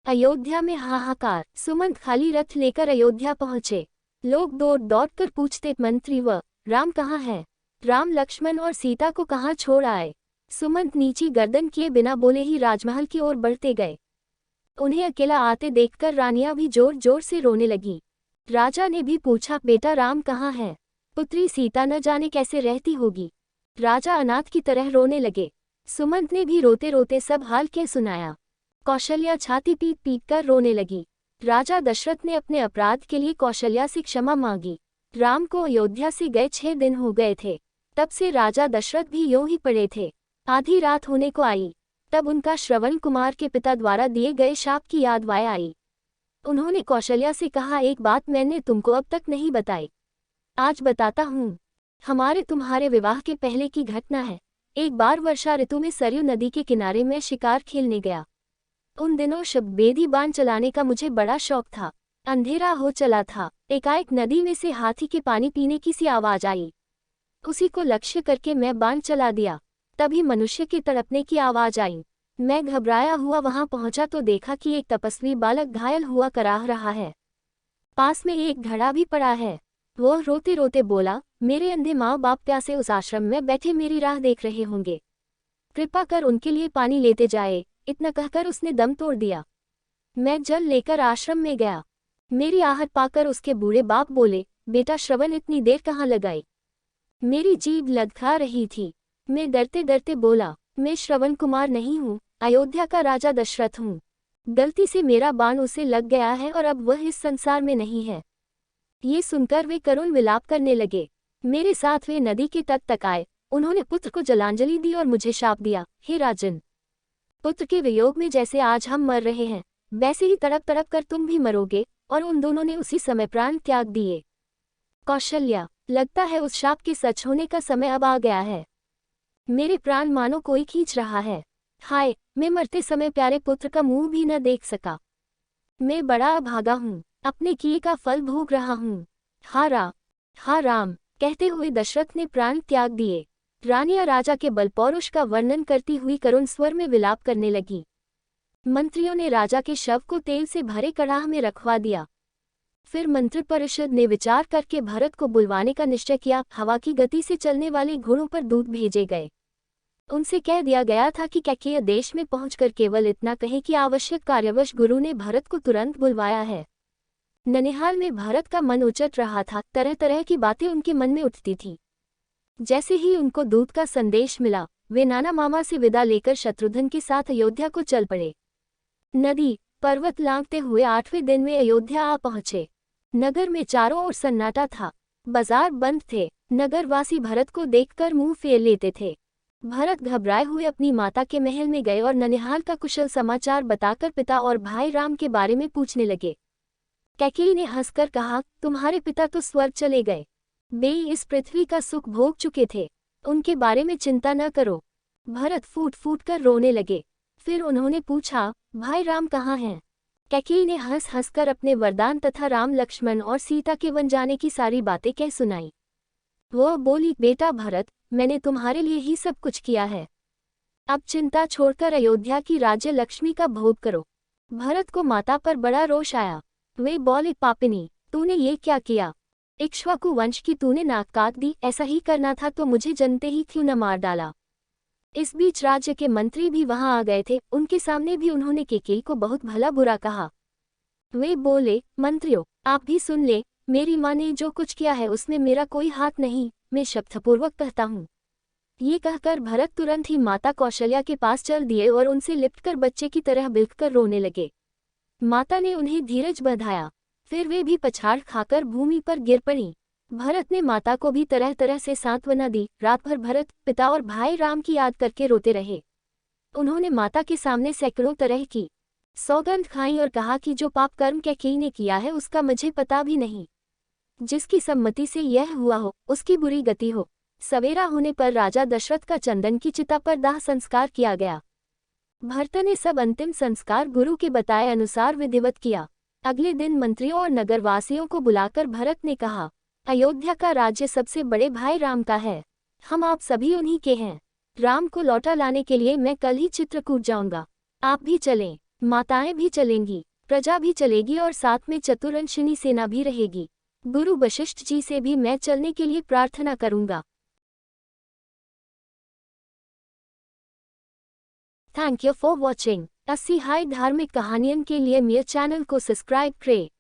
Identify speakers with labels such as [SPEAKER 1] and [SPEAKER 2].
[SPEAKER 1] अयोध्या में हाहाकार। सुमंत खाली रथ लेकर अयोध्या पहुंचे। लोग दौड़ दौड़ कर पूछते, मंत्री व राम कहाँ है? राम लक्ष्मण और सीता को कहाँ छोड़ आए? सुमंत नीची गर्दन किए बिना बोले ही राजमहल की ओर बढ़ते गए। उन्हें अकेला आते देखकर रानियां भी जोर जोर से रोने लगी। राजा ने भी पूछा, बेटा राम कहाँ है? पुत्री सीता न जाने कैसे रहती होगी। राजा अनाथ की तरह रोने लगे। सुमंत ने भी रोते रोते सब हाल कह सुनाया। कौशल्या छाती पीट पीट कर रोने लगी। राजा दशरथ ने अपने अपराध के लिए कौशल्या से क्षमा मांगी। राम को अयोध्या से गए 6 दिन हो गए थे। तब से राजा दशरथ भी यूं ही पड़े थे। आधी रात होने को आई, तब उनका श्रवण कुमार के पिता द्वारा दिए गए शाप की याद वाय आई। उन्होंने कौशल्या से कहा, एक बात मैंने तुमको अब तक नहीं बताई, आज बताता हूँ। हमारे तुम्हारे विवाह के पहले की घटना है। एक बार वर्षा ऋतु में सरयू नदी के किनारे में शिकार खेलने गया। उन दिनों शबबेदी बाण चलाने का मुझे बड़ा शौक था। अंधेरा हो चला था। एकाएक नदी में से हाथी के पानी पीने की सी आवाज आई। उसी को लक्ष्य करके मैं बाण चला दिया। तभी मनुष्य के तड़पने की आवाज आई। मैं घबराया हुआ वहां पहुंचा तो देखा कि एक तपस्वी बालक घायल हुआ कराह रहा है। पास में एक घड़ा भी पड़ा है। वो रोते रोते बोला, मेरे अंधे माँ बाप प्यासे उस आश्रम में बैठे मेरी राह देख रहे होंगे, कृपा कर उनके लिए पानी लेते जाए। इतना कहकर उसने दम तोड़ दिया। मैं जल लेकर आश्रम में गया। मेरी आहट पाकर उसके बूढ़े बाप बोले, बेटा श्रवण इतनी देर कहाँ लगाई? मेरी जीभ लदखा रही थी। मैं डरते डरते बोला, मैं श्रवण कुमार नहीं हूँ, अयोध्या का राजा दशरथ हूँ। गलती से मेरा बाण उसे लग गया है और अब वह इस संसार में नहीं है। ये सुनकर वे करुण विलाप करने लगे। मेरे साथ वे नदी के तट तक आए। उन्होंने पुत्र को जलांजलि दी और मुझे शाप दिया, हे राजन, पुत्र के वियोग में जैसे आज हम मर रहे हैं, वैसे ही तड़प तड़प कर तुम भी मरोगे। और उन दोनों ने उसी समय प्राण त्याग दिए। कौशल्या, लगता है उस शाप के सच होने का समय अब आ गया है। मेरे प्राण मानो कोई खींच रहा है। हाय, मैं मरते समय प्यारे पुत्र का मुंह भी न देख सका। मैं बड़ा अभागा हूँ, अपने किए का फल भोग रहा हूँ। हा राम, कहते हुए दशरथ ने प्राण त्याग दिए। रानियां राजा के बल पौरुष का वर्णन करती हुई करुण स्वर में विलाप करने लगी। मंत्रियों ने राजा के शव को तेल से भरे कड़ाह में रखवा दिया। फिर मंत्रिपरिषद ने विचार करके भरत को बुलवाने का निश्चय किया। हवा की गति से चलने वाले घोड़ों पर दूत भेजे गए। उनसे कह दिया गया था कि कैकेय देश में पहुंचकर केवल इतना कहे कि आवश्यक कार्यवश गुरु ने भरत को तुरंत बुलवाया है। ननिहाल में भरत का मन उचट रहा था। तरह तरह की बातें उनके मन में उठती थी। जैसे ही उनको दूत का संदेश मिला, वे नाना मामा से विदा लेकर शत्रुघ्न के साथ अयोध्या को चल पड़े। नदी पर्वत लांघते हुए 8वें दिन में अयोध्या आ पहुंचे। नगर में चारों ओर सन्नाटा था। बाजार बंद थे। नगरवासी भरत को देखकर मुंह फेर लेते थे। भरत घबराए हुए अपनी माता के महल में गए और ननिहाल का कुशल समाचार बताकर पिता और भाई राम के बारे में पूछने लगे। कैकेयी ने हंसकर कहा, तुम्हारे पिता तो स्वर्ग चले गए, वे इस पृथ्वी का सुख भोग चुके थे, उनके बारे में चिंता न करो। भरत फूट फूट कर रोने लगे। फिर उन्होंने पूछा, भाई राम कहाँ हैं? कैकेयी ने हंस हंसकर अपने वरदान तथा राम लक्ष्मण और सीता के वन जाने की सारी बातें कह सुनाई। वो बोली, बेटा भरत, मैंने तुम्हारे लिए ही सब कुछ किया है। अब चिंता छोड़कर अयोध्या की राज्य लक्ष्मी का भोग करो। भरत को माता पर बड़ा रोष आया। वे बोले, पापिनी, तूने ये क्या किया? इक्ष्वाकु वंश की तूने नाक काट दी। ऐसा ही करना था तो मुझे जनते ही क्यों न मार डाला। इस बीच राज्य के मंत्री भी वहां आ गए थे। उनके सामने भी उन्होंने कैकेयी को बहुत भला बुरा कहा। वे बोले, मंत्रियों, आप भी सुन ले, मेरी माँ ने जो कुछ किया है उसमें मेरा कोई हाथ नहीं, मैं शपथपूर्वक कहता हूँ। ये कहकर भरत तुरंत ही माता कौशल्या के पास चल दिए और उनसे लिपटकर बच्चे की तरह बिलखकर रोने लगे। माता ने उन्हें धीरज बंधाया। फिर वे भी पछाड़ खाकर भूमि पर गिर पड़ी। भरत ने माता को भी तरह तरह से सांत्वना दी। रात भर भरत पिता और भाई राम की याद करके रोते रहे। उन्होंने माता के सामने सैकड़ों तरह की सौगंध खाई और कहा कि जो पाप कर्म कैकेयी ने किया है उसका मुझे पता भी नहीं। जिसकी सम्मति से यह हुआ हो उसकी बुरी गति हो। सवेरा होने पर राजा दशरथ का चंदन की चिता पर दाह संस्कार किया गया। भरत ने सब अंतिम संस्कार गुरु के बताए अनुसार विधिवत किया। अगले दिन मंत्रियों और नगरवासियों को बुलाकर भरत ने कहा, अयोध्या का राज्य सबसे बड़े भाई राम का है। हम आप सभी उन्हीं के हैं। राम को लौटा लाने के लिए मैं कल ही चित्रकूट जाऊंगा। आप भी चलें। माताएं भी चलेंगी, प्रजा भी चलेगी और साथ में चतुरंशिनी सेना भी रहेगी। गुरु वशिष्ठ जी से भी मैं चलने के लिए प्रार्थना करूंगा। Thank you for watching. ऐसी हाई धार्मिक कहानियों के लिए मेरे चैनल को सब्सक्राइब करें।